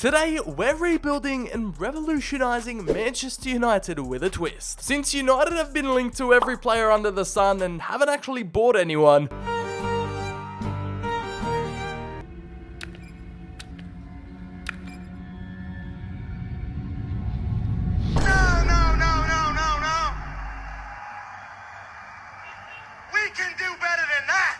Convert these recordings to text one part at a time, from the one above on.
Today, we're rebuilding and revolutionizing Manchester United with a twist. Since United have been linked to every player under the sun and haven't actually bought anyone,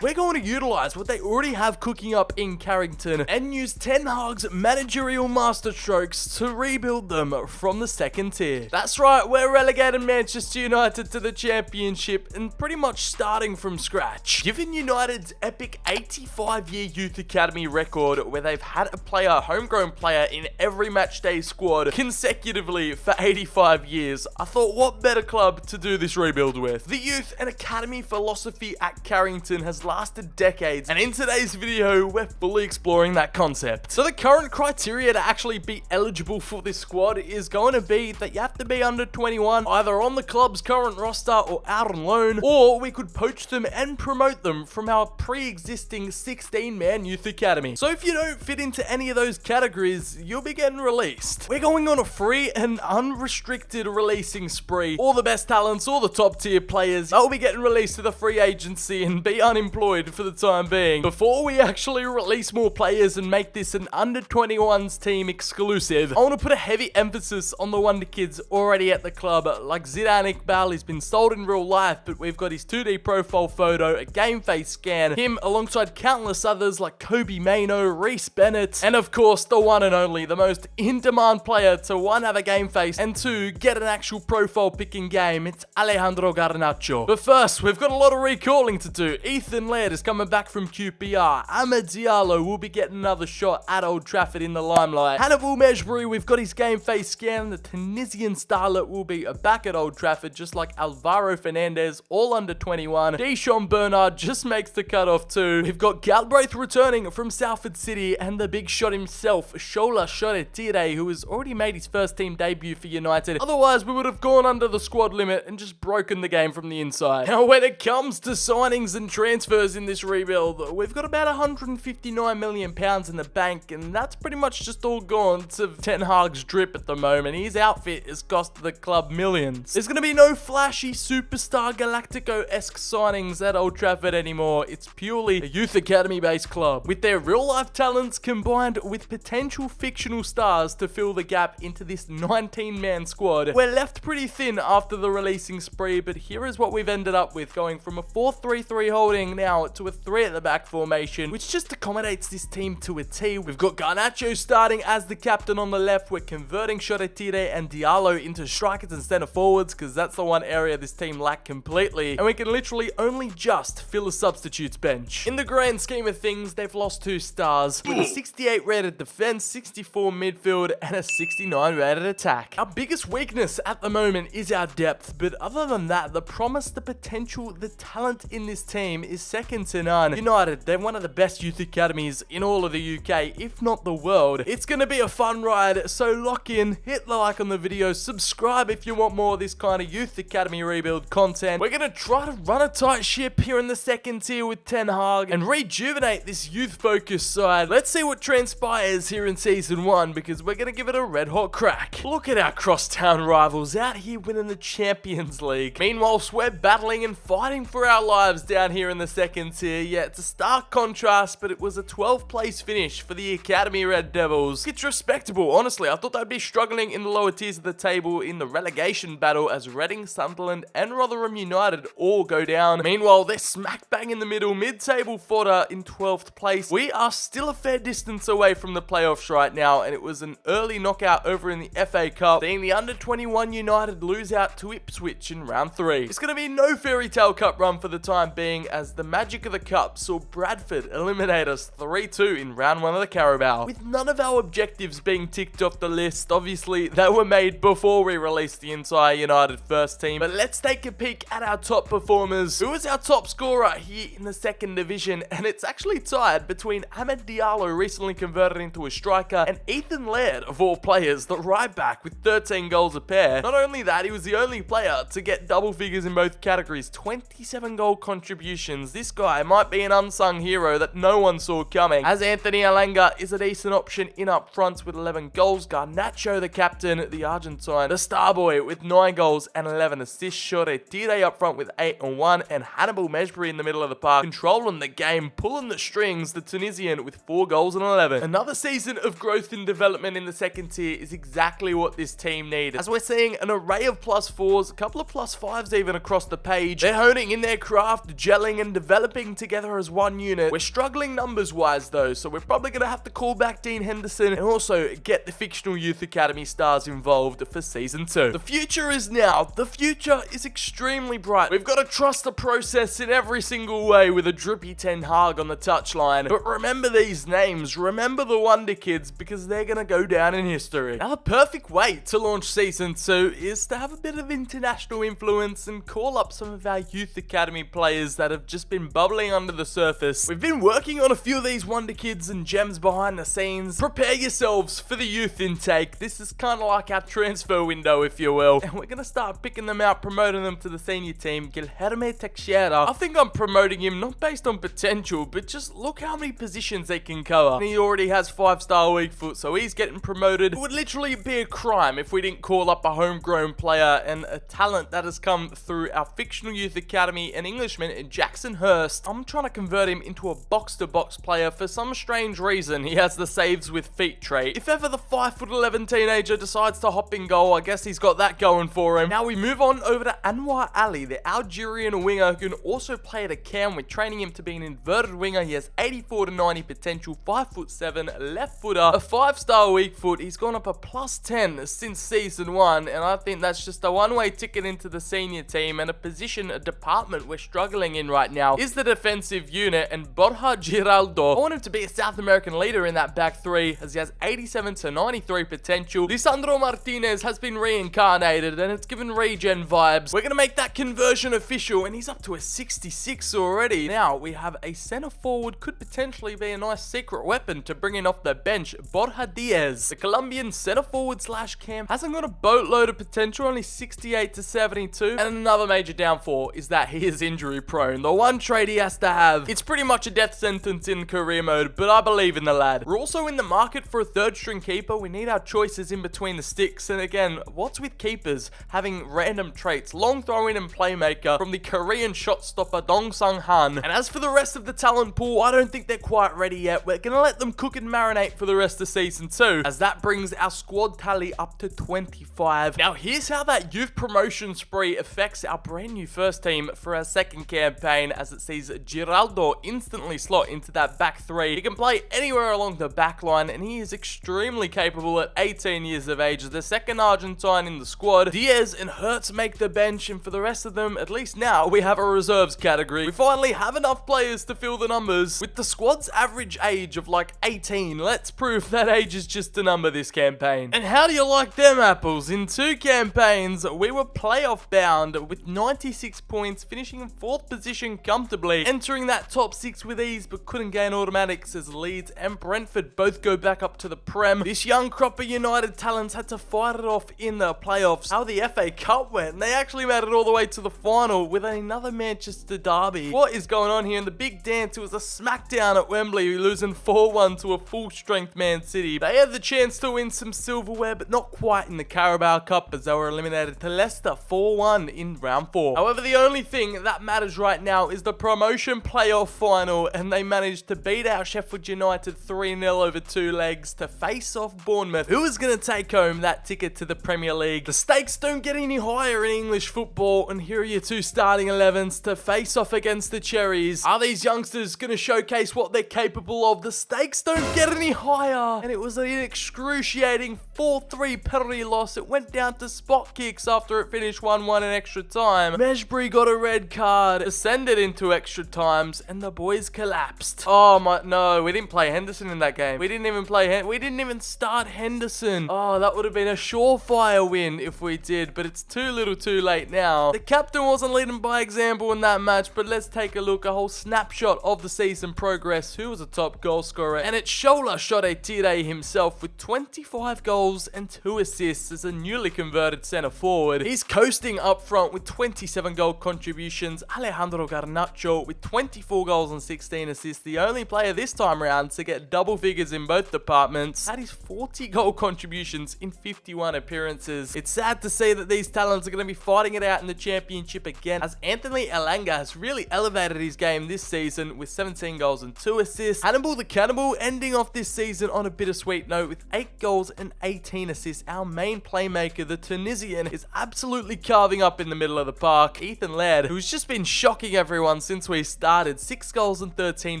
we're going to utilize what they already have cooking up in Carrington and use Ten Hag's managerial masterstrokes to rebuild them from the second tier. That's right, we're relegating Manchester United to the Championship and pretty much starting from scratch. Given United's epic 85-year youth academy record where they've had a homegrown player in every matchday squad consecutively for 85 years, I thought what better club to do this rebuild with. The youth and academy philosophy at Carrington has lasted decades, and in today's video we're fully exploring that concept. So the current criteria to actually be eligible for this squad is going to be that you have to be under 21, either on the club's current roster or out on loan, or we could poach them and promote them from our pre-existing 16-man youth academy. So if you don't fit into any of those categories, you'll be getting released. We're going on a free and unrestricted releasing spree. All the best talents, all the top tier players, they'll be getting released to the free agency and be unemployed for the time being. Before we actually release more players and make this an under 21s team exclusive, I want to put a heavy emphasis on the WONDERKIDS already at the club. Like Zidane Iqbal, he's been sold in real life, but we've got his 2D profile photo, a game face scan, him alongside countless others like Kobe Mainoo, Reece Bennett, and of course the one and only, the most in-demand player to one, have a game face, and two, get an actual profile picking game. It's Alejandro Garnacho. But first, we've got a lot of recalling to do. Ethan Laird is coming back from QPR. Amad Diallo will be getting another shot at Old Trafford in the limelight. Hannibal Mejbri, we've got his game face scan. The Tunisian starlet will be back at Old Trafford, just like Alvaro Fernandez, all under 21. Deschamps Bernard just makes the cutoff too. We've got Galbraith returning from Salford City, and the big shot himself, Shola Shoretire, who has already made his first team debut for United. Otherwise, we would have gone under the squad limit and just broken the game from the inside. Now, when it comes to signings and transfers in this rebuild, we've got about £159 million in the bank, and that's pretty much just all gone to Ten Hag's drip at the moment. His outfit has cost the club millions. There's going to be no flashy superstar Galactico-esque signings at Old Trafford anymore. It's purely a youth academy-based club, with their real-life talents combined with potential fictional stars to fill the gap into this 19-man squad. We're left pretty thin after the releasing spree, but here is what we've ended up with, going from a 4-3-3 holding now to a 3 at the back formation, which just accommodates this team to a T. We've got Garnacho starting as the captain on the left. We're converting Shoretire and Diallo into strikers and center forwards, because that's the one area this team lack completely, and we can literally only just fill a substitutes bench. In the grand scheme of things, they've lost 2 stars, with a 68 rated defense, 64 midfield, and a 69 rated attack. Our biggest weakness at the moment is our depth, but other than that, the promise, the potential, the talent in this team is second to none. United, they're one of the best youth academies in all of the UK, if not the world. It's gonna be a fun ride, so lock in, hit the like on the video, subscribe if you want more of this kind of youth academy rebuild content. We're gonna try to run a tight ship here in the second tier with Ten Hag and rejuvenate this youth focused side. Let's see what transpires here in season 1, because we're gonna give it a red hot crack. Look at our crosstown rivals out here winning the Champions League. Meanwhile, we're battling and fighting for our lives down here in the second tier. Yeah, it's a stark contrast, but it was a 12th place finish for the Academy Red Devils. It's respectable, honestly. I thought they'd be struggling in the lower tiers of the table in the relegation battle, as Reading, Sunderland, and Rotherham United all go down. Meanwhile, they're smack bang in the middle, mid-table fodder in 12th place. We are still a fair distance away from the playoffs right now, and it was an early knockout over in the FA Cup, seeing the under 21 United lose out to Ipswich in round 3. It's going to be no fairy tale cup run for the time being, as the magic of the cup saw Bradford eliminate us 3-2 in round 1 of the Carabao, with none of our objectives being ticked off the list. Obviously, they were made before we released the entire United first team, but let's take a peek at our top performers. Who is our top scorer here in the second division? And it's actually tied between Amad Diallo, recently converted into a striker, and Ethan Laird, of all players, the right back, with 13 goals a pair. Not only that, he was the only player to get double figures in both categories, 27 goal contributions. This guy might be an unsung hero that no one saw coming, as Anthony Elanga is a decent option in up front with 11 goals, Garnacho the captain, the Argentine, the star boy with 9 goals and 11 assists, Tire up front with 8 and 1, and Hannibal Mejbri in the middle of the park, controlling the game, pulling the strings, the Tunisian with 4 goals and 11. Another season of growth and development in the second tier is exactly what this team needed, as we're seeing an array of +4s, a couple of +5s even across the page. They're honing in their craft, gelling and developing together as one unit. We're struggling numbers wise though, so we're probably going to have to call back Dean Henderson and also get the fictional youth academy stars involved for season 2. The future is now. The future is extremely bright. We've got to trust the process in every single way with a drippy Ten Hag on the touchline. But remember these names, remember the Wonder Kids, because they're going to go down in history. Now the perfect way to launch season 2 is to have a bit of international influence and call up some of our youth academy players that have just been bubbling under the surface. We've been working on a few of these Wonder Kids and gems behind the scenes. Prepare yourselves for the youth intake. This is kind of like our transfer window, if you will. And we're going to start picking them out, promoting them to the senior team. Guilherme Teixeira, I think I'm promoting him not based on potential, but just look how many positions they can cover. And he already has 5-star weak foot, so he's getting promoted. It would literally be a crime if we didn't call up a homegrown player and a talent that has come through our fictional youth academy, an Englishman, Jackson Hurst. I'm trying to convert him into a box-to-box player for some strange reason. He has the saves with feet trait. If ever the 5'11" teenager decides to hop in goal, I guess he's got that going for him. Now we move on over to Anwar Ali, the Algerian winger who can also play at a cam. We're training him to be an inverted winger. He has 84 to 90 potential, 5'7", left footer, a 5-star weak foot. He's gone up a +10 since season 1, and I think that's just a one-way ticket into the senior team, and a position, a department we're struggling in right now is the defensive unit, and Borja Giraldo, I want him to be a South American leader in that back three, as he has 87 to 93 potential. Lisandro Martinez has been reincarnated, and it's given regen vibes. We're going to make that conversion official, and he's up to a 66 already. Now, we have a center forward, could potentially be a nice secret weapon to bring in off the bench, Borja Diaz. The Colombian center forward slash cam hasn't got a boatload of potential, only 68 to 72, and another major downfall is that he is injury prone. The one trade he has to have, it's pretty much a death sentence in career mode, but I believe in the lad. We're also in the market for a third string keeper. We need our choices in between the sticks, and again, what's with keepers having random traits? Long throw-in and playmaker from the Korean shot stopper Dong Sung-han. And as for the rest of the talent pool, I don't think they're quite ready yet. We're gonna let them cook and marinate for the rest of season 2, as that brings our squad tally up to 25. Now here's how that youth promotion spree affects our brand new first team for our second campaign, as it sees Giraldo instantly slot into that back three. He can play anywhere along the back line, and he is extremely capable at 18 years of age, as the second Argentine in the squad. Diaz and Hertz make the bench, and for the rest of them, at least now, we have a reserves category. We finally have enough players to fill the numbers. With the squad's average age of like 18, let's prove that age is just a number this campaign. And how do you like them apples? In 2 campaigns, we were playoff bound with 96 points, finishing in 4th position comfortably, entering that top 6 with ease, but couldn't gain automatics as Leeds and Brentford both go back up to the Prem. This young crop of United talents had to fight it off in the playoffs. How the FA Cup went, and they actually made it all the way to the final with another Manchester derby. What is going on here? In the big dance, it was a smackdown at Wembley, losing 4-1 to a full-strength Man City. They had the chance to win some silverware, but not quite in the Carabao Cup, as they were eliminated to Leicester 4-1 in round 4. However, the only thing that matters right now is the promotion playoff final, and they managed to beat out Sheffield United 3-0 over 2 legs to face off Bournemouth, who is going to take home that ticket to the Premier League. The stakes don't get any higher in English football, and here are your 2 starting 11s to face off against the Cherries. Are these youngsters going to showcase what they're capable of? The stakes don't get any higher, and it was an excruciating 4-3 penalty loss. It went down to spot kicks after it finished 1-1 in extra time. Mejbri got a red card, ascended into extra times, and the boys collapsed. Oh my, no, we didn't play Henderson in that game. We didn't even start Henderson. Oh, that would have been a surefire win if we did, but it's too little too late now. The captain wasn't leading by example in that match, but let's take a look, a whole snapshot of the season progress. Who was a top goal scorer? And it's Shola Tire himself with 25 goals and 2 assists as a newly converted centre forward. He's coasting up front with 27 goal contributions. Alejandro Garnacho Garnacho with 24 goals and 16 assists, the only player this time around to get double figures in both departments, had his 40 goal contributions in 51 appearances. It's sad to see that these talents are going to be fighting it out in the championship again, as Anthony Elanga has really elevated his game this season with 17 goals and 2 assists. Hannibal the Cannibal ending off this season on a bittersweet note with 8 goals and 18 assists. Our main playmaker, the Tunisian, is absolutely carving up in the middle of the park. Ethan Laird, who's just been shocking everyone since we started, 6 goals and 13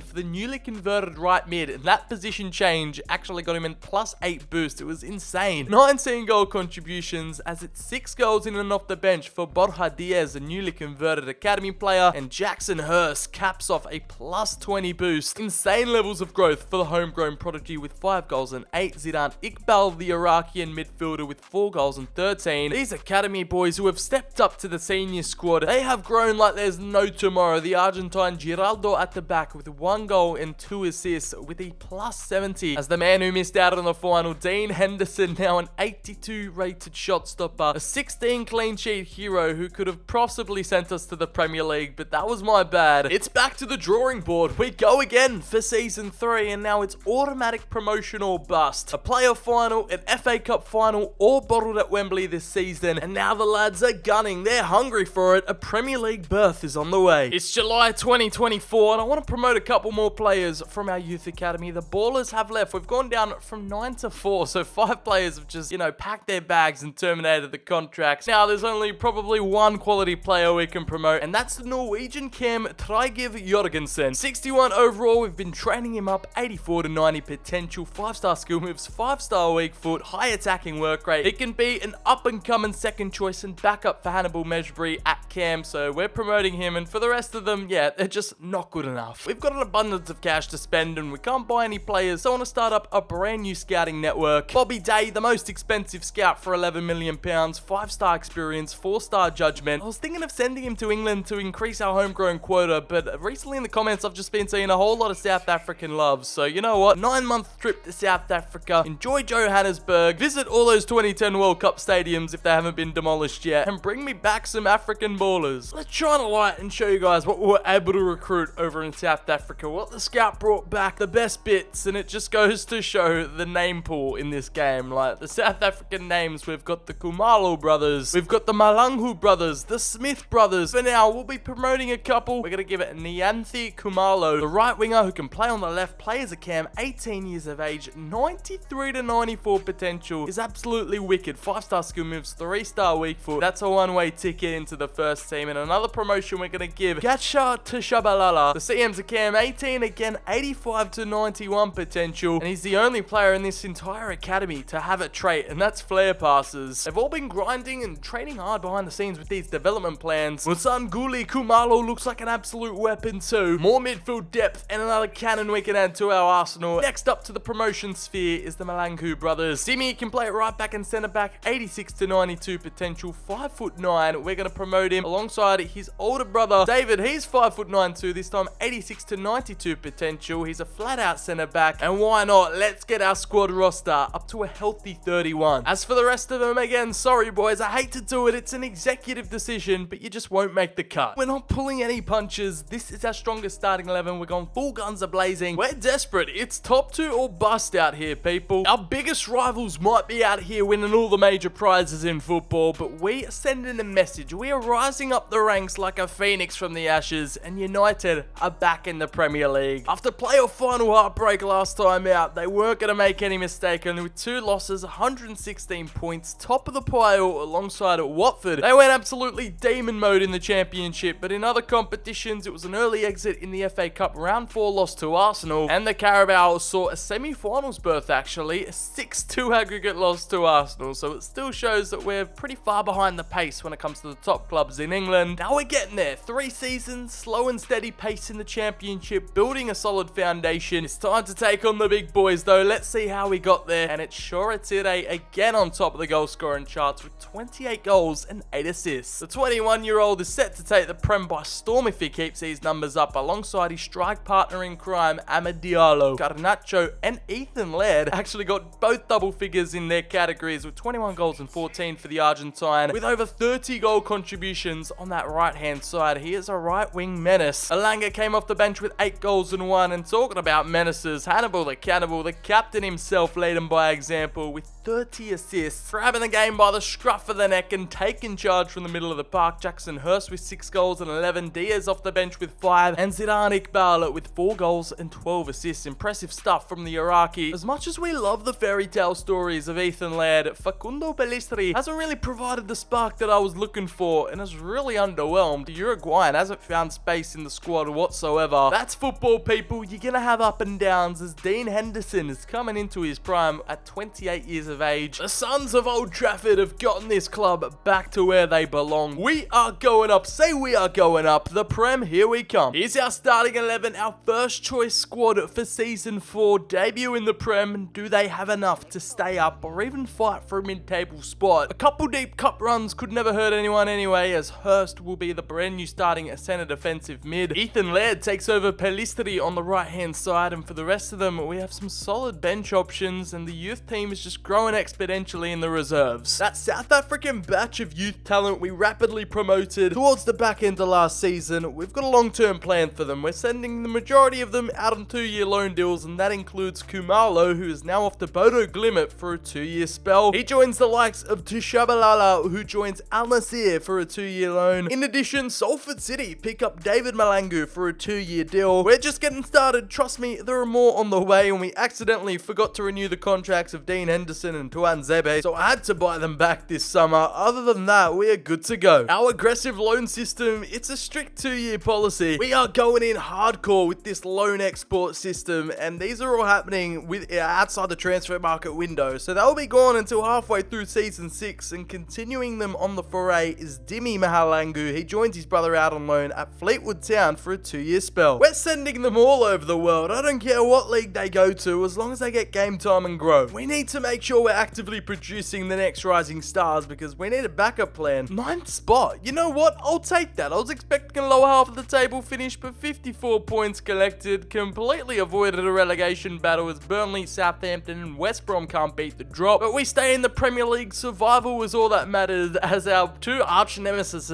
for the newly converted right mid, and that position change actually got him in +8 boost. It was insane. 19 goal contributions, as it's 6 goals in and off the bench for Borja Diaz, a newly converted academy player, and Jackson Hurst caps off a +20 boost. Insane levels of growth for the homegrown prodigy with 5 goals and 8. Zidane Iqbal, the Iraqian midfielder, with 4 goals and 13. These academy boys who have stepped up to the senior squad, they have grown like there's no tomorrow. The Argentine Giraldo at the back with 1 goal and 2 assists with a +70. As the man who missed out on the final, Dean Henderson, now an 82 rated shot stopper, a 16 clean sheet hero who could have possibly sent us to the Premier League, but that was my bad. It's back to the drawing board. We go again for season 3, and now it's automatic promotion or bust. A playoff final, an FA Cup final, all bottled at Wembley this season, and now the lads are gunning. They're hungry for it. A Premier League berth is on the way. It's July 2024, and I want to promote a couple more players from our youth academy. The Ballers have left. We've gone down from 9 to 4, so 5 players have just, packed their bags and terminated the contracts. Now, there's only probably one quality player we can promote, and that's the Norwegian Cam Trygiv Jorgensen. 61 overall, we've been training him up, 84 to 90 potential, 5-star skill moves, 5-star weak foot, high attacking work rate. It can be an up-and-coming second choice and backup for Hannibal Mejbri at Cam, so we're promoting him, and for the rest of them, yeah, they're just not good enough. We've got an abundance of cash to spend, and we can't buy any players, so I want to start up a brand new scouting network. Bobby Day, the most expensive scout for £11 million, 5-star experience, 4-star judgment. I was thinking of sending him to England to increase our homegrown quota, but recently in the comments I've just been seeing a whole lot of South African love, so you know what, 9-month trip to South Africa, enjoy Johannesburg, visit all those 2010 World Cup stadiums if they haven't been demolished yet, and bring me back some African ballers. Let's shine a light and show you guys what we were able to recruit over in South Africa, what the scout brought back, the best bits, and it just goes to show the name pool in this game. Like the South African names, we've got the Kumalo brothers, we've got the Malanghu brothers, the Smith brothers. For now, we'll be promoting a couple. We're going to give it Nyanthi Kumalo, the right winger who can play on the left, play as a cam, 18 years of age, 93 to 94 potential, is absolutely wicked, 5-star skill moves, 3-star weak foot. That's a one-way ticket into the first team. And another promotion we're going to give Gatsha to Shabalala. The CM's a cam, 18 again, 85 to 91 potential, and he's the only player in this entire academy to have a trait, and that's flare passes. They've all been grinding and training hard behind the scenes with these development plans. Musanguli Kumalo looks like an absolute weapon too. More midfield depth and another cannon we can add to our arsenal. Next up to the promotion sphere is the Malanghu brothers. Simi can play it right back and centre back, 86 to 92 potential, 5'9". We're going to promote him alongside his older brother David. He's 5'9" too, this time 86 to 92 potential. He's a flat out centre back, and why not? Let's get our squad roster up to a healthy 31. As for the rest of them, again, sorry boys, I hate to do it. It's an executive decision, but you just won't make the cut. We're not pulling any punches. This is our strongest starting 11. We're going full guns a-blazing. We're desperate. It's top 2 or bust out here, people. Our biggest rivals might be out here winning all the major prizes in football, but we are sending a message. We are rising up the ranks like a phoenix from the ashes, and United are back in the Premier League. After playoff final heartbreak last time out, they weren't going to make any mistake, only with 2 losses, 116 points, top of the pile alongside Watford. They went absolutely demon mode in the championship, but in other competitions, it was an early exit in the FA Cup, round 4 loss to Arsenal, and the Carabao saw a semi-finals berth actually, a 6-2 aggregate loss to Arsenal, so it still shows that we're pretty far behind the pace when it comes to the top clubs in England. Now we're getting there, 3 seasons, slow and steady pace in the championship, building a solid foundation. It's time to take on the big boys though. Let's see how we got there, and it's Shoretire again on top of the goal scoring charts with 28 goals and 8 assists. The 21-year-old is set to take the Prem by storm if he keeps these numbers up, alongside his strike partner in crime, Amad Diallo. Garnacho and Ethan Laird actually got both double figures in their categories with 21 goals and 14 for the Argentine, with over 30 goal contributions options on that right-hand side. He is a right-wing menace. Alanga came off the bench with 8 goals and 1, and talking about menaces, Hannibal the Cannibal, the captain himself, led him by example with 30 assists, grabbing the game by the scruff of the neck and taking charge from the middle of the park. Jackson Hurst with 6 goals and 11, Diaz off the bench with 5, and Zidane Iqbal with 4 goals and 12 assists. Impressive stuff from the Iraqi. As much as we love the fairy tale stories of Ethan Laird, Facundo Pellistri hasn't really provided the spark that I was looking for and has really underwhelmed. The Uruguayan hasn't found space in the squad whatsoever. That's football, people. You're gonna have up and downs, as Dean Henderson is coming into his prime at 28 years of age. The Sons of Old Trafford have gotten this club back to where they belong. We are going up. Say we are going up. The Prem, here we come. Here's our starting 11, our first choice squad for season 4, debut in the Prem. Do they have enough to stay up or even fight for a mid-table spot? A couple deep cup runs could never hurt anyone anyway, as Hurst will be the brand new starting centre defensive mid. Ethan Laird takes over Pellistri on the right hand side, and for the rest of them we have some solid bench options, and the youth team is just growing exponentially in the reserves. That South African batch of youth talent we rapidly promoted towards the back end of last season, we've got a long-term plan for them. We're sending the majority of them out on 2-year loan deals, and that includes Kumalo, who is now off to Bodo Glimt for a 2-year spell. He joins the likes of Tishabalala, who joins Al Nassr for a 2-year loan. In addition, Salford City pick up David Malangu for a 2-year deal. We're just getting started. Trust me, there are more on the way, and we accidentally forgot to renew the contracts of Dean Henderson and Tuan Zebe, so I had to buy them back this summer. Other than that, we are good to go. Our aggressive loan system, it's a strict 2-year policy. We are going in hardcore with this loan export system, and these are all happening with outside the transfer market window, so they'll be gone until halfway through season 6, and continuing them on the foray is Dimi Mahalangu. He joins his brother out on loan at Fleetwood Town for a 2-year spell. We're sending them all over the world. I don't care what league they go to, as long as they get game time and grow. We need to make sure we're actively producing the next rising stars, because we need a backup plan. 9th spot. You know what? I'll take that. I was expecting a lower half of the table finish, but 54 points collected. Completely avoided a relegation battle, as Burnley, Southampton and West Brom can't beat the drop. But we stay in the Premier League. Survival was all that mattered, as our 2 arch nemesis,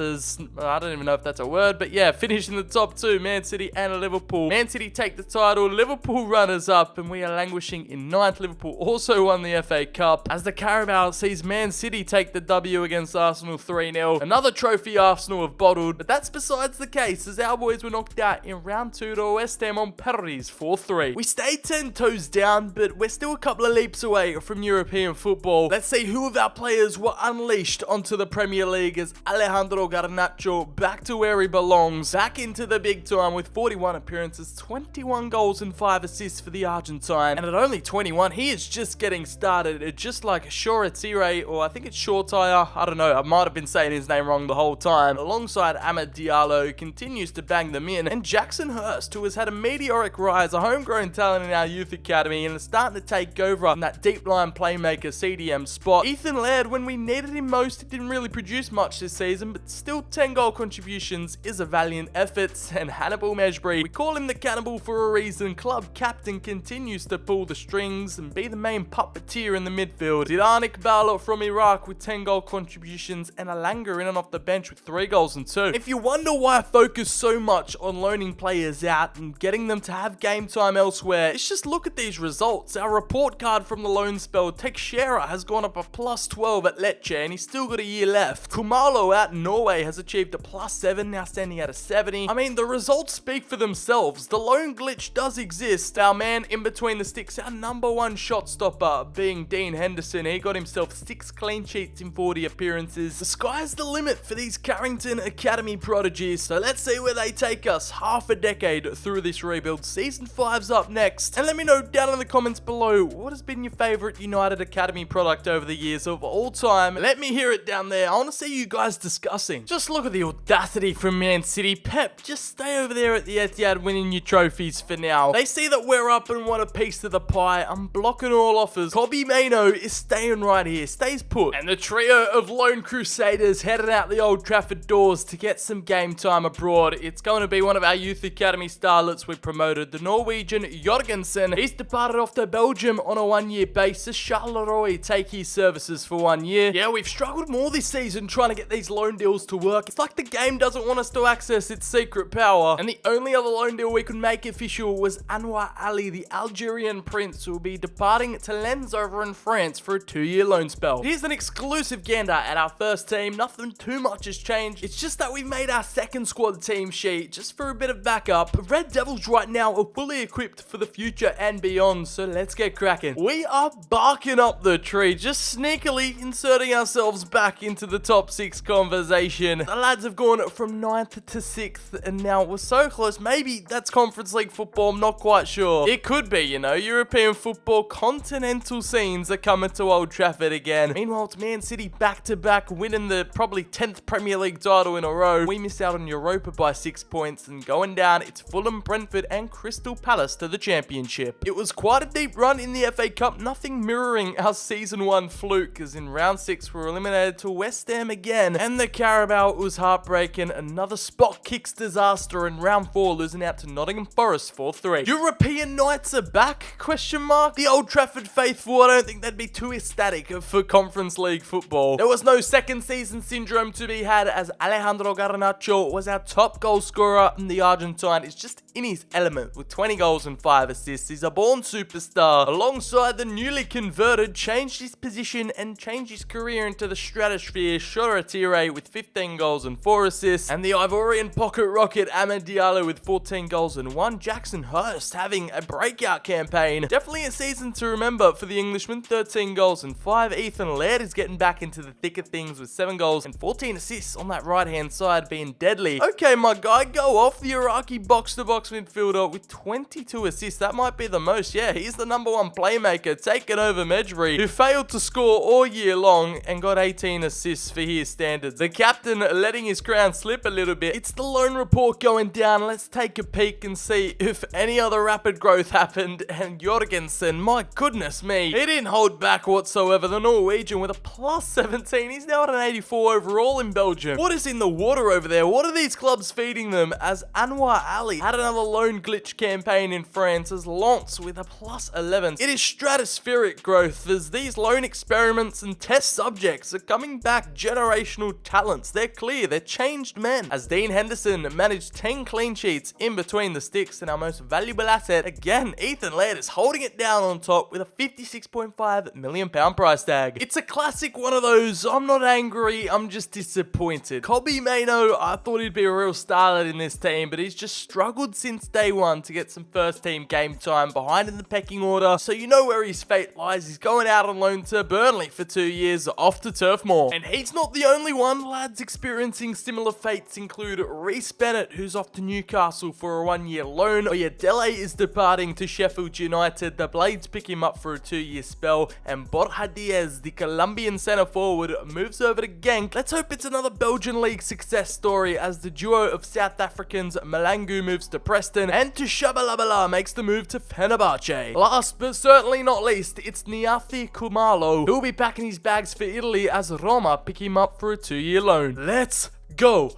I don't even know if that's a word, but yeah, finish in the top 2, Man City and Liverpool. Man City take the title, Liverpool runners up, and we are languishing in 9th. Liverpool also won the FA Cup, as the Carabao sees Man City take the W against Arsenal 3-0. Another trophy Arsenal have bottled, but that's besides the case, as our boys were knocked out in round 2 to West Ham on penalties 4-3. We stayed 10 toes down, but we're still a couple of leaps away from European football. Let's see who of our players were unleashed onto the Premier League, as Alejandro Garnacho back to where he belongs, back into the big time with 41 appearances, 21 goals and 5 assists for the Argentine, and at only 21 he is just getting started, just like Shoretire, or I think it's Shortire, I don't know, I might have been saying his name wrong the whole time, alongside Amad Diallo, who continues to bang them in, and Jackson Hurst, who has had a meteoric rise, a homegrown talent in our youth academy, and is starting to take over in that deep line playmaker CDM spot. Ethan Laird, when we needed him most, he didn't really produce much this season, but still 10 goal contributions is a valiant effort. And Hannibal Mejbri, we call him the Cannibal for a reason, club captain, continues to pull the strings and be the main puppeteer in the midfield. Zidane Iqbal from Iraq with 10 goal contributions, and Alanga in and off the bench with 3 goals and 2. If you wonder why I focus so much on loaning players out and getting them to have game time elsewhere, it's just look at these results. Our report card from the loan spell, Teixeira has gone up a +12 at Lecce, and he's still got a year left. Kumalo out in Norway has achieved a +7, now standing at a 70. I mean, the results speak for themselves. The loan glitch does exist. Our man in between the sticks, our #1 shot stopper, being Dean Henderson, he got himself 6 clean sheets in 40 appearances. The sky's the limit for these Carrington Academy prodigies, so let's see where they take us half a decade through this rebuild. Season 5's up next, and let me know down in the comments below, what has been your favourite United Academy product over the years of all time? Let me hear it down there. I want to see you guys discussing. Just look at the audacity from Man City. Pep, just stay over there at the Etihad winning your trophies for now. They see that we're up and want a piece of the pie. I'm blocking all offers. Kobbie Mainoo is staying right here, stays put. And the trio of lone crusaders headed out the Old Trafford doors to get some game time abroad. It's going to be one of our youth academy starlets we promoted, the Norwegian Jorgensen. He's departed off to Belgium on a 1-year basis. Charleroi take his services for 1 year. Yeah, we've struggled more this season trying to get these loan loan deals to work. It's like the game doesn't want us to access its secret power. And the only other loan deal we could make official was Anwar Ali, the Algerian prince, who will be departing to Lens over in France for a 2-year loan spell. Here's an exclusive gander at our first team. Nothing too much has changed. It's just that we've made our second squad team sheet just for a bit of backup. The Red Devils right now are fully equipped for the future and beyond, so let's get cracking. We are barking up the tree, just sneakily inserting ourselves back into the top 6 conversation. The lads have gone from 9th to 6th, and now we're so close. Maybe that's Conference League football, I'm not quite sure. It could be, you know, European football, continental scenes are coming to Old Trafford again. Meanwhile, it's Man City back-to-back, winning the probably 10th Premier League title in a row. We missed out on Europa by 6 points, and going down, it's Fulham, Brentford, and Crystal Palace to the championship. It was quite a deep run in the FA Cup, nothing mirroring our season 1 fluke, as in round 6 we were eliminated to West Ham again, and the Carabao was heartbreaking. Another spot kicks disaster in round 4, losing out to Nottingham Forest 4-3. European nights are back? Question mark. The Old Trafford faithful, I don't think they'd be too ecstatic for Conference League football. There was no second season syndrome to be had, as Alejandro Garnacho was our top goal scorer, and the Argentine is just in his element with 20 goals and 5 assists. He's a born superstar. Alongside the newly converted, changed his position and changed his career into the stratosphere, Shota Tire with 15 goals and 4 assists, and the Ivorian pocket rocket Amad Diallo with 14 goals and 1. Jackson Hurst having a breakout campaign. Definitely a season to remember for the Englishman, 13 goals and 5. Ethan Laird is getting back into the thick of things with 7 goals and 14 assists on that right-hand side, being deadly. Okay, my guy, go off. The Iraqi box-to-box midfielder with 22 assists. That might be the most. Yeah, he's the #1 playmaker, taking over Madrid, who failed to score all year long and got 18 assists for his standards. The captain letting his crown slip a little bit. It's the loan report going down. Let's take a peek and see if any other rapid growth happened. And Jorgensen, my goodness me, he didn't hold back whatsoever. The Norwegian with a +17. He's now at an 84 overall in Belgium. What is in the water over there? What are these clubs feeding them? As Anwar Ali had another loan glitch campaign in France, as Lens with a +11. It is stratospheric growth, as these loan experiments and test subjects are coming back generational talents. They're clear, they're changed men. As Dean Henderson managed 10 clean sheets in between the sticks, and our most valuable asset, again, Ethan Laird is holding it down on top with a £56.5 million price tag. It's a classic one of those, I'm not angry, I'm just disappointed. Kobbie Mainoo, I thought he'd be a real starlet in this team, but he's just struggled since day one to get some first team game time, behind in the pecking order, so you know where his fate lies. He's going out on loan to Burnley for 2 years, off to Turf Moor. And he's not the only one. Lads experiencing similar fates include Reece Bennett, who's off to Newcastle for a 1-year loan. Oyedele is departing to Sheffield United. The Blades pick him up for a 2-year spell, and Borja Diaz, the Colombian centre forward, moves over to Genk. Let's hope it's another Belgian league success story, as the duo of South Africans Malangu moves to Preston, and Tushabalabala makes the move to Fenerbahce. Last but certainly not least, it's Niathi Kumalo, who will be packing his bags for Italy, as Roma pick him up for a 2-year loan. Let's go.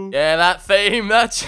Yeah, that theme, that's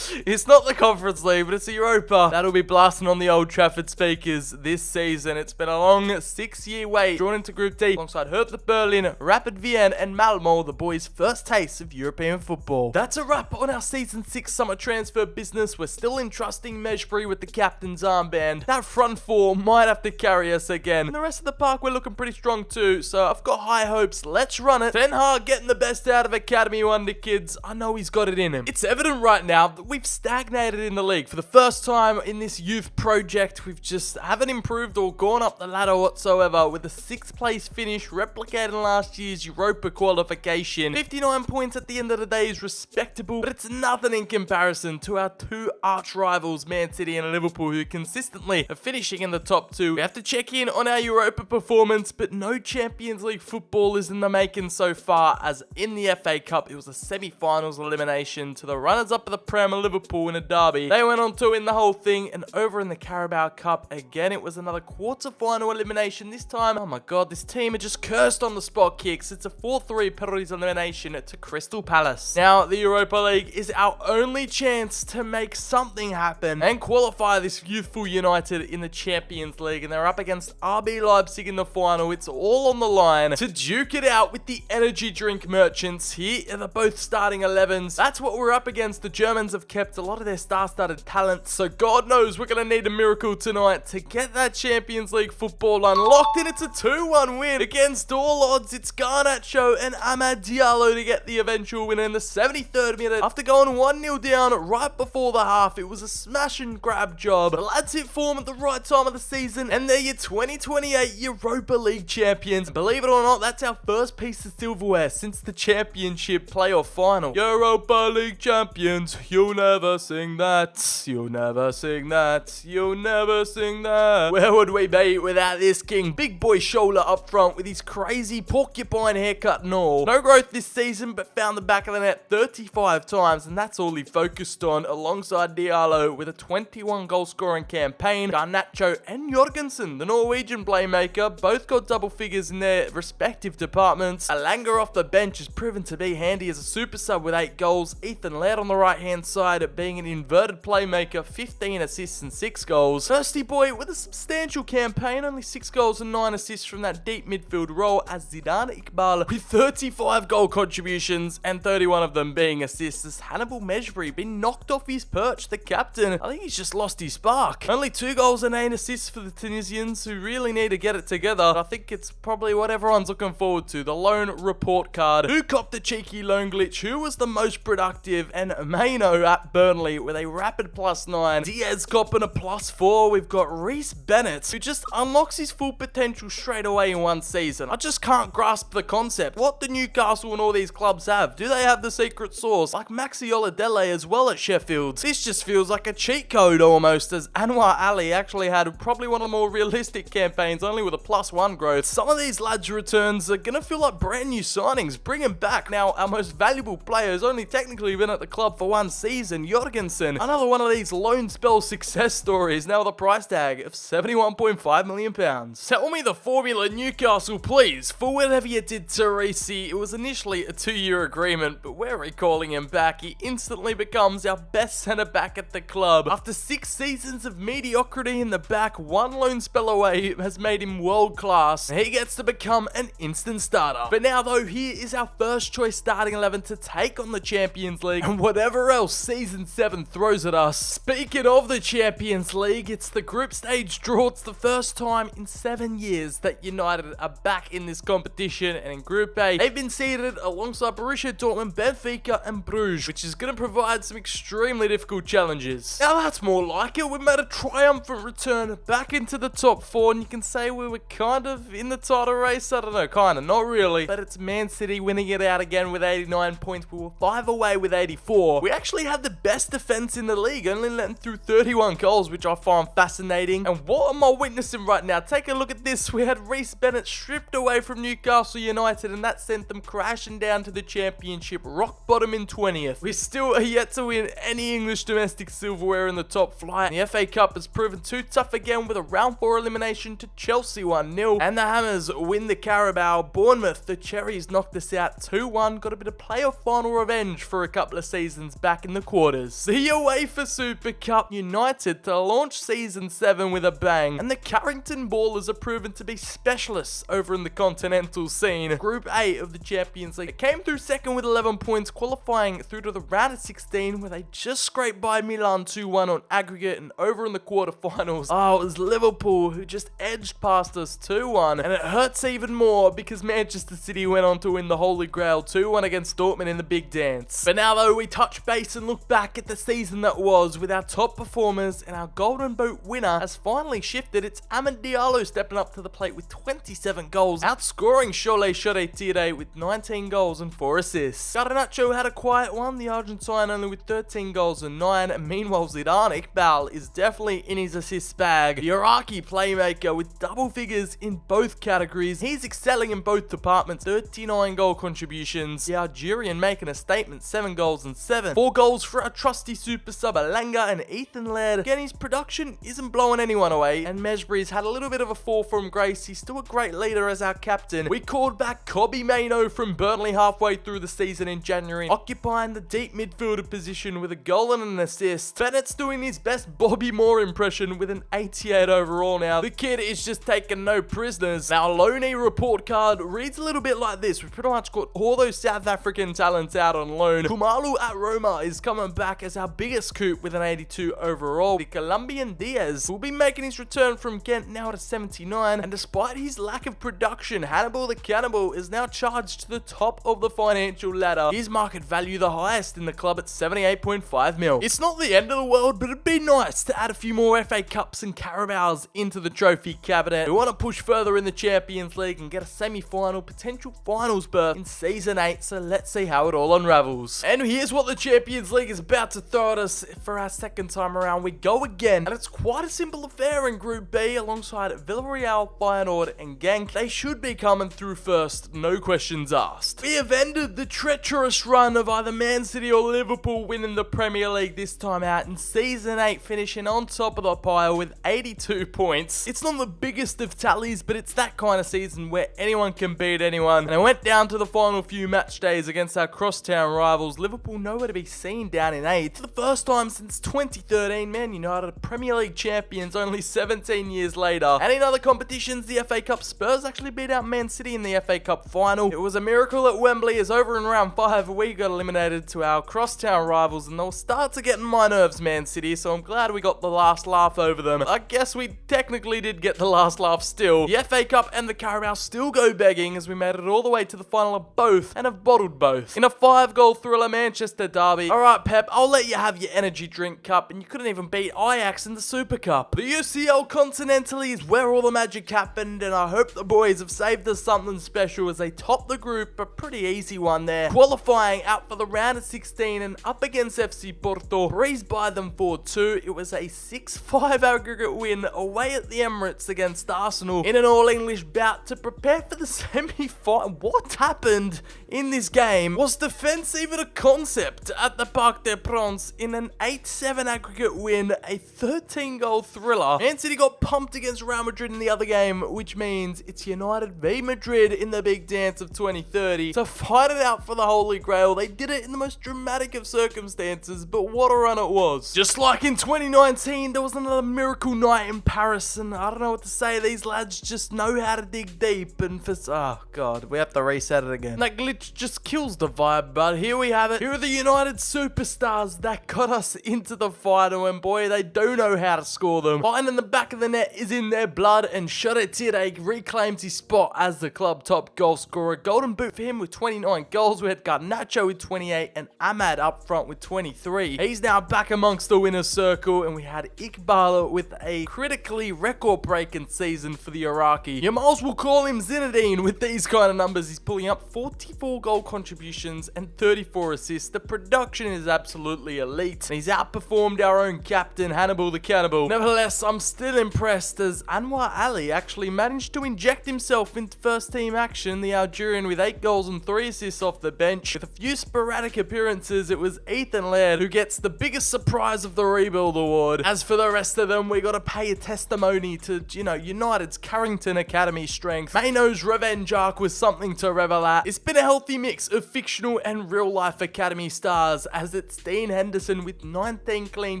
it's not the Conference League, but it's the Europa. That'll be blasting on the Old Trafford speakers this season. It's been a long 6-year wait, drawn into Group D alongside Hertha Berlin, Rapid Vienna, and Malmo, the boys' first taste of European football. That's a wrap on our Season 6 summer transfer business. We're still entrusting Mejbri with the captain's armband. That front four might have to carry us again. And the rest of the park, we're looking pretty strong too, so I've got high hopes. Let's run it. Ten Hag getting the best out of Academy Wonder Kids. I know he's got it in him. It's evident right now that we've stagnated in the league. For the first time in this youth project, we've just haven't improved or gone up the ladder whatsoever, with a 6th place finish replicating last year's Europa qualification. 59 points at the end of the day is respectable, but it's nothing in comparison to our 2 arch rivals, Man City and Liverpool, who consistently are finishing in the top 2. We have to check in on our Europa performance, but no Champions League football is in the making so far, as in the FA Cup it was a semi-finals elimination elimination to the runners-up of the Prem, Liverpool, in a derby. They went on to win the whole thing, and over in the Carabao Cup, again, it was another quarter-final elimination. This time, oh my god, this team are just cursed on the spot kicks. It's a 4-3 penalties elimination to Crystal Palace. Now, the Europa League is our only chance to make something happen and qualify this youthful United in the Champions League, and they're up against RB Leipzig in the final. It's all on the line to duke it out with the energy drink merchants. Here are the both starting 11s. That's what we're up against. The Germans have kept a lot of their star-studded talent, so God knows we're going to need a miracle tonight to get that Champions League football unlocked, and it's a 2-1 win. Against all odds, it's Garnacho and Amad Diallo to get the eventual win in the 73rd minute. After going 1-0 down right before the half, it was a smash and grab job. The lads hit form at the right time of the season, and they're your 2028 Europa League champions. Believe it or not, that's our first piece of silverware since the championship playoff final. Europa League champions, you'll never sing that. You'll never sing that. You'll never sing that. Where would we be without this king? Big boy shoulder up front with his crazy porcupine haircut and all. No growth this season, but found the back of the net 35 times, and that's all he focused on, alongside Diallo with a 21 goal scoring campaign. Garnacho and Jorgensen, the Norwegian playmaker, both got double figures in their respective departments. Alanga off the bench has proven to be handy as a super sub with 8 goals. Ethan Laird on the right hand side being an inverted playmaker, 15 assists and 6 goals. Thirsty boy with a substantial campaign, only 6 goals and 9 assists from that deep midfield role, as Zidane Iqbal with 35 goal contributions and 31 of them being assists, as Hannibal Mejbri been knocked off his perch. The captain, I think he's just lost his spark. Only 2 goals and 8 assists for the Tunisians, who really need to get it together. I think it's probably what everyone's looking forward to, the loan report card. Who copped the cheeky loan glitch? Who was the most productive? And Maino at Burnley with a rapid +9. Diaz copping a +4. We've got Reece Bennett, who just unlocks his full potential straight away in one season. I just can't grasp the concept. What do Newcastle and all these clubs have? Do they have the secret sauce? Like Maxi Oladele as well at Sheffield. This just feels like a cheat code almost, as Anwar Ali actually had probably one of the more realistic campaigns, only with a +1 growth. Some of these lads' returns are going to feel like brand new signings. Bring him back. Now, our most valuable player has only technically been at the club for 1 season, Jorgensen. Another one of these loan spell success stories, now with a price tag of £71.5 million. Tell me the formula, Newcastle, please. For whatever you did to Reece, it was initially a 2-year agreement, but we're recalling him back. He instantly becomes our best centre-back at the club. After 6 seasons of mediocrity in the back, 1 loan spell away has made him world-class. He gets to become an instant starter. But now, though, here is our first choice starting 11 to take on the Champions League and whatever else Season 7 throws at us. Speaking of the Champions League, it's the group stage draw. It's the first time in 7 years that United are back in this competition, and in Group A, they've been seeded alongside Borussia Dortmund, Benfica and Bruges, which is going to provide some extremely difficult challenges. Now that's more like it. We made a triumphant return back into the top 4, and you can say we were kind of in the title race. I don't know, kind of, not really, but it's Man City winning it out again with 89 points. We were 5 away with 84. We actually had the best defense in the league, only letting through 31 goals, which I find fascinating. And what am I witnessing right now? Take a look at this. We had Reece Bennett stripped away from Newcastle United, and that sent them crashing down to the championship, rock bottom in 20th. We still are yet to win any English domestic silverware in the top flight. The FA Cup has proven too tough again with a round 4 elimination to Chelsea 1-0, and the Hammers win the Carabao. Bournemouth, the Cherries knocked us out 2-1. Got a bit of playoff final revenge for a couple of seasons back in the quarters. The UEFA Super Cup, United to launch Season 7 with a bang, and the Carrington Ballers are proven to be specialists over in the continental scene. Group A of the Champions League, it came through second with 11 points, qualifying through to the round of 16, where they just scraped by Milan 2-1 on aggregate, and over in the quarterfinals, it was Liverpool who just edged past us 2-1, and it hurts even more because Manchester City went on to win the Holy Grail 2-1 against Dortmund in the big dance. But now, though, we touch base and look back at the season that was with our top performers, and our Golden Boot winner has finally shifted. It's Amad Diallo stepping up to the plate with 27 goals, outscoring Cholet Tire with 19 goals and 4 assists. Garnacho had a quiet one, the Argentine only with 13 goals and 9. Meanwhile, Zidane Iqbal is definitely in his assist bag. The Iraqi playmaker with double figures in both categories. He's excelling in both departments, 39 goal contributions. The Algerian making a statement, 7 goals and 7. 4 goals for our trusty super sub Alanga and Ethan Laird. Again, his production isn't blowing anyone away, and Mesbury's had a little bit of a fall from grace. He's still a great leader as our captain. We called back Kobbie Mainoo from Burnley halfway through the season in January, occupying the deep midfielder position with a goal and an assist. Bennett's doing his best Bobby Moore impression with an 88 overall now. The kid is just taking no prisoners. Our loanee report card reads a little bit like this. We've pretty much got all those South African talents out on loan. Kumalu at Roma is coming back as our biggest coup with an 82 overall. The Colombian Diaz will be making his return from Ghent now at a 79, and despite his lack of production, Hannibal the Cannibal is now charged to the top of the financial ladder. His market value the highest in the club at 78.5 mil. It's not the end of the world, but it'd be nice to add a few more FA Cups and Carabaos into the trophy cabinet. We want to push further in the Champions League and get a semi-final, potential finals berth in Season 8, so let's see how it all unravels. And here's what the Champions League is about to throw at us for our second time around. We go again, and it's quite a simple affair in Group B alongside Villarreal, Feyenoord and Genk. They should be coming through first, no questions asked. We have ended the treacherous run of either Man City or Liverpool winning the Premier League this time out in Season 8, finishing on top of the pile with 82 points. It's not the biggest of tallies, but it's that kind of season where anyone can beat anyone. And I went down to the final few match days against our crosstown rivals. Liverpool nowhere to be seen down in 8th. For the first time since 2013, Man United are Premier League champions only 17 years later. And in other competitions, the FA Cup, Spurs actually beat out Man City in the FA Cup final. It was a miracle at Wembley, as over in round 5 we got eliminated to our crosstown rivals, and they'll start to get on my nerves, Man City, so I'm glad we got the last laugh over them. I guess we technically did get the last laugh still. The FA Cup and the Carabao still go begging, as we made it all the way to the final of both and have bottled both. In a 5-goal thriller Manchester derby. Alright Pep, I'll let you have your energy drink cup, and you couldn't even beat Ajax in the Super Cup. The UCL Continental is where all the magic happened, and I hope the boys have saved us something special as they top the group, a pretty easy one there. Qualifying out for the round of 16 and up against FC Porto, breezed by them 4-2. It was a 6-5 aggregate win away at the Emirates against Arsenal in an all-English bout to prepare for the semi-final. What happened in this game? Was defense even a concept at the Parc des Princes in an 8-7 aggregate win, a 13-goal thriller? Man City got pumped against Real Madrid in the other game, which means it's United v Madrid in the big dance of 2030 to fight it out for the Holy Grail. They did it in the most dramatic of circumstances, but what a run it was. Just like in 2019, there was another miracle night in Paris, and I don't know what to say. These lads just know how to dig deep, and for... oh god, we have to reset it again. That glitch just kills the vibe, but here we have it. Here are the United superstars that got us into the final, and boy, they do know how to score them. Finding the back of the net is in their blood, and Shoretire reclaims his spot as the club top goal scorer. Golden boot for him with 29 goals. We had Garnacho with 28 and Ahmad up front with 23. He's now back amongst the winner's circle, and we had Iqbal with a critically record-breaking season for the Iraqi. You might as well call him Zinedine with these kind of numbers. He's pulling up 44 goal contributions and 34 assists. The production is absolutely elite, and he's outperformed our own captain, Hannibal the Cannibal. Nevertheless, I'm still impressed as Anwar Ali actually managed to inject himself into first team action. The Algerian with 8 goals and 3 assists off the bench. With a few sporadic appearances, it was Ethan Laird who gets the biggest surprise of the rebuild award. As for the rest of them, we got to pay a testimony to, United's Carrington Academy strength. Mainoo's revenge arc was something to revel at. It's been a healthy mix of fictional and real-life Academy stars, as it's Dean Henderson with 19 clean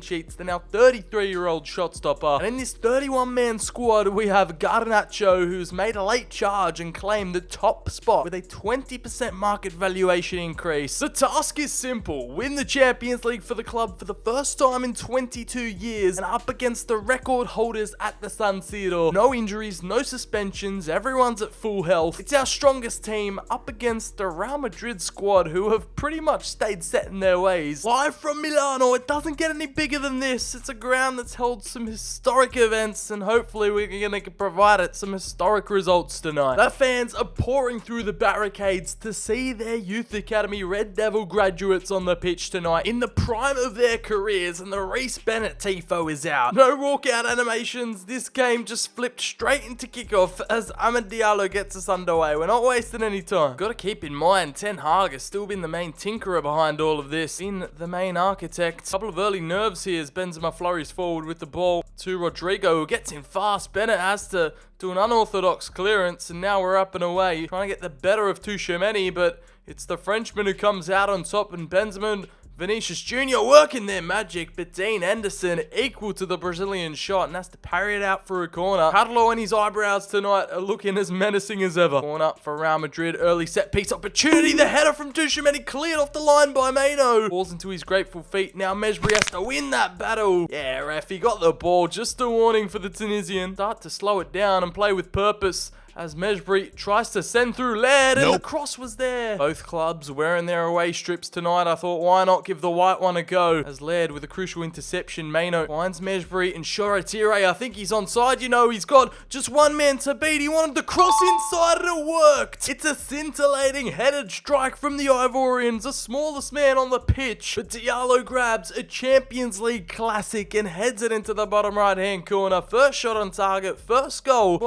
sheets, the now 33-year-old shot stopper. And in this 31-man squad, we have Garnacho, who's made a late charge and claimed the top spot with a 20% market valuation increase. The task is simple: win the Champions League for the club for the first time in 22 years, and up against the record holders at the San Siro. No injuries, no suspensions, everyone's at full health. It's our strongest team up against the Real Madrid squad, who have pretty much stayed set in their ways. Live from Milano, it doesn't get any bigger than this. It's a ground that's held some historic events, and hopefully we're going to provide it some historic results tonight. The fans are pouring through the barricades to see their Youth Academy Red Devil graduates on the pitch tonight in the prime of their careers, and the Reece Bennett tifo is out. No walkout animations. This game just flipped straight into kickoff as Amad Diallo gets us underway. We're not wasting any time. Got to keep in mind, Ten Hag has still been the main tinkerer behind all of this, been the main architect. Couple of early nerves here as Benzema flurries forward with the ball to Rodrigo, who gets in fast. Bennett has to do an unorthodox clearance, and now we're up and away, trying to get the better of Tchouaméni, but it's the Frenchman who comes out on top, and Benzema, Vinicius Jr. working their magic, but Dean Henderson equal to the Brazilian shot and has to parry it out for a corner. Carlo and his eyebrows tonight are looking as menacing as ever. Corner for Real Madrid, early set piece opportunity. The header from Tchouaméni cleared off the line by Meno. Falls into his grateful feet. Now Mesbri has to win that battle. Yeah, ref, he got the ball. Just a warning for the Tunisian. Start to slow it down and play with purpose, as Mesbri tries to send through Laird, and the cross was there. Both clubs wearing their away strips tonight. I thought, why not give the white one a go? As Laird with a crucial interception. Meno finds Mesbri, and Shoretire, I think he's onside. You know, he's got just one man to beat. He wanted to cross inside, and it worked. It's a scintillating headed strike from the Ivorians, the smallest man on the pitch. But Diallo grabs a Champions League classic and heads it into the bottom right-hand corner. First shot on target, first goal.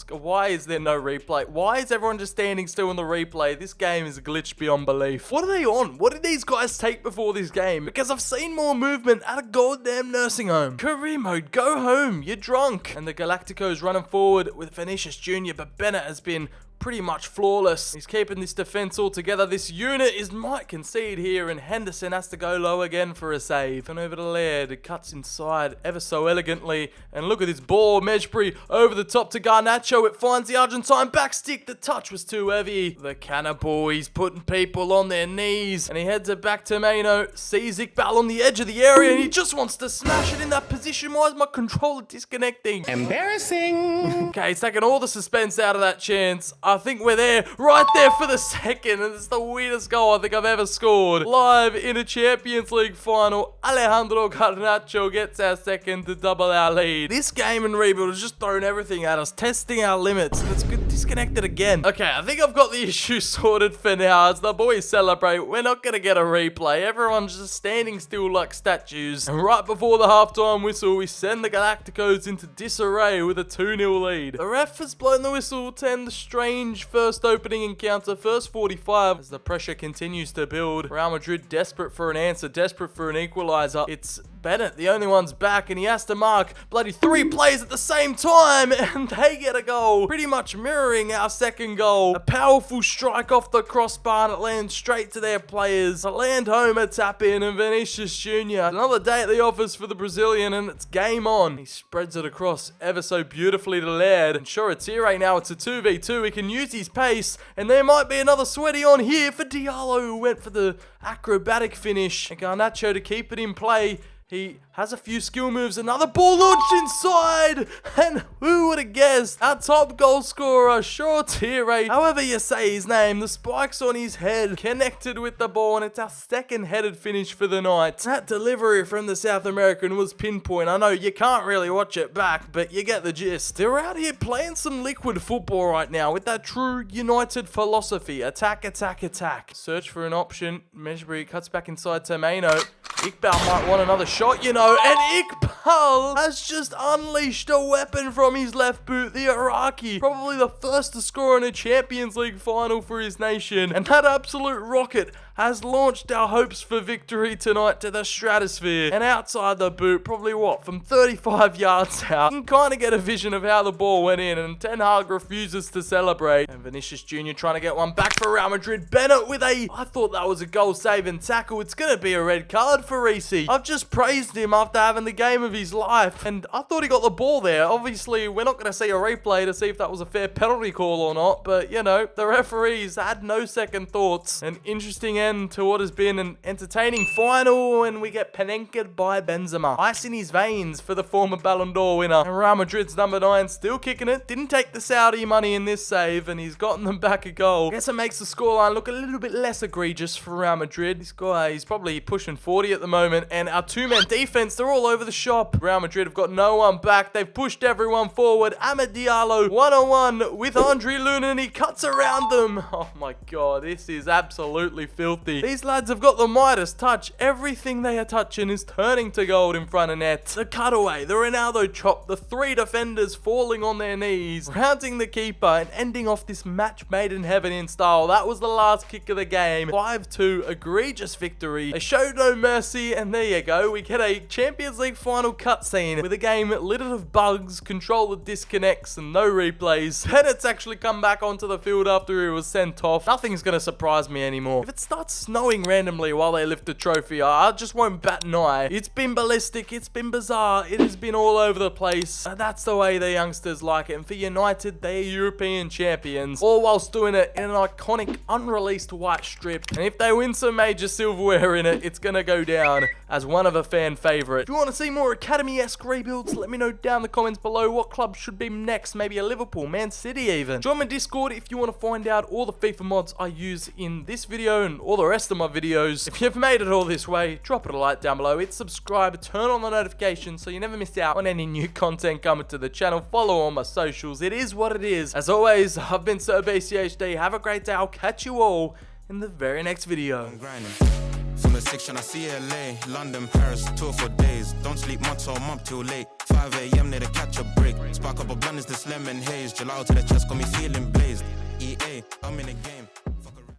Why is there no replay? Why is everyone just standing still in the replay? This game is glitched beyond belief. What are they on? What did these guys take before this game? Because I've seen more movement at a goddamn nursing home. Career mode, go home, you're drunk. And the Galacticos running forward with Vinicius Jr., but Bennett has been pretty much flawless. He's keeping this defense all together. This unit might concede here, and Henderson has to go low again for a save. And over to Laird, it cuts inside ever so elegantly. And look at this ball, Mesbri over the top to Garnacho. It finds the Argentine backstick. The touch was too heavy. The cannibal, he's putting people on their knees, and he heads it back to Meno. Sees Iqbal on the edge of the area, and he just wants to smash it in that position. Why is my controller disconnecting? Embarrassing. Okay, he's taking all the suspense out of that chance. I think we're there, right there for the second, and it's the weirdest goal I think I've ever scored. Live in a Champions League final, Alejandro Garnacho gets our second to double our lead. This game in Rebuild has just thrown everything at us, testing our limits, and it's disconnected again. Okay, I think I've got the issue sorted for now. As the boys celebrate, we're not going to get a replay. Everyone's just standing still like statues. And right before the halftime whistle, we send the Galacticos into disarray with a 2-0 lead. The ref has blown the whistle to end the strange first opening encounter, first 45, as the pressure continues to build. Real Madrid desperate for an answer, desperate for an equalizer. It's Bennett, the only one's back, and he has to mark bloody 3 plays at the same time, and they get a goal, pretty much mirroring our second goal. A powerful strike off the crossbar, and it lands straight to their players. A land home, a tap in, and Vinicius Jr. Another day at the office for the Brazilian, and it's game on. He spreads it across ever so beautifully to Laird, and Shoretire, now it's a 2v2. He can use his pace, and there might be another sweaty on here for Diallo, who went for the acrobatic finish, and Garnacho to keep it in play. He has a few skill moves. Another ball launched inside. And who would have guessed? Our top goal scorer, Shoretire, however you say his name, the spikes on his head connected with the ball, and it's our second headed finish for the night. That delivery from the South American was pinpoint. I know you can't really watch it back, but you get the gist. They're out here playing some liquid football right now with that true United philosophy. Attack, attack, attack. Search for an option. Mesbri cuts back inside to Meno. Iqbal might want another shot, you know, and Iqbal has just unleashed a weapon from his left boot, the Iraqi, probably the first to score in a Champions League final for his nation, and that absolute rocket has launched our hopes for victory tonight to the stratosphere. And outside the boot, probably what, from 35 yards out, you can kind of get a vision of how the ball went in, and Ten Hag refuses to celebrate. And Vinicius Jr. trying to get one back for Real Madrid. Bennett with I thought that was a goal-saving tackle. It's going to be a red card for Reece. I've just praised him after having the game of his life, and I thought he got the ball there. Obviously, we're not going to see a replay to see if that was a fair penalty call or not, but, you know, the referees had no second thoughts. An interesting end to what has been an entertaining final, and we get Panenka by Benzema. Ice in his veins for the former Ballon d'Or winner. And Real Madrid's number 9 still kicking it. Didn't take the Saudi money in this save, and he's gotten them back a goal. I guess it makes the scoreline look a little bit less egregious for Real Madrid. This guy, he's probably pushing 40 at the moment, and our 2-man defense, they're all over the shop. Real Madrid have got no one back. They've pushed everyone forward. Amad Diallo, 1-on-1 with Andre Luna, and he cuts around them. Oh my God, this is absolutely filthy. filthy. These lads have got the Midas touch. Everything they are touching is turning to gold in front of net. The cutaway, the Ronaldo chop, the 3 defenders falling on their knees, rounding the keeper and ending off this match made in heaven in style. That was the last kick of the game. 5-2, egregious victory. They showed no mercy, and there you go. We get a Champions League final cutscene with a game littered of bugs, controller disconnects, and no replays. Bennett's actually come back onto the field after he was sent off. Nothing's gonna surprise me anymore. If it starts snowing randomly while they lift the trophy, I just won't bat an eye. It's been ballistic, it's been bizarre, it has been all over the place. That's the way the youngsters like it. And for United, they're European champions, all whilst doing it in an iconic, unreleased white strip. And if they win some major silverware in it, it's gonna go down as one of a fan favourite. If you want to see more Academy-esque rebuilds, let me know down in the comments below what club should be next. Maybe a Liverpool, Man City even. Join my Discord if you want to find out all the FIFA mods I use in this video and all the rest of my videos. If you've made it all this way, drop it a like down below, hit subscribe, turn on the notifications so you never miss out on any new content coming to the channel. Follow all my socials. It is what it is. As always, I've been Sir BCHD. Have a great day. I'll catch you all in the very next video. From the section, I see LA, London, Paris, tour for days. Don't sleep much, so I'm up till late. 5 AM, need to catch a break. Spark up a blunt is this lemon haze. Gelato to the chest, got me feeling blazed. EA, I'm in the game.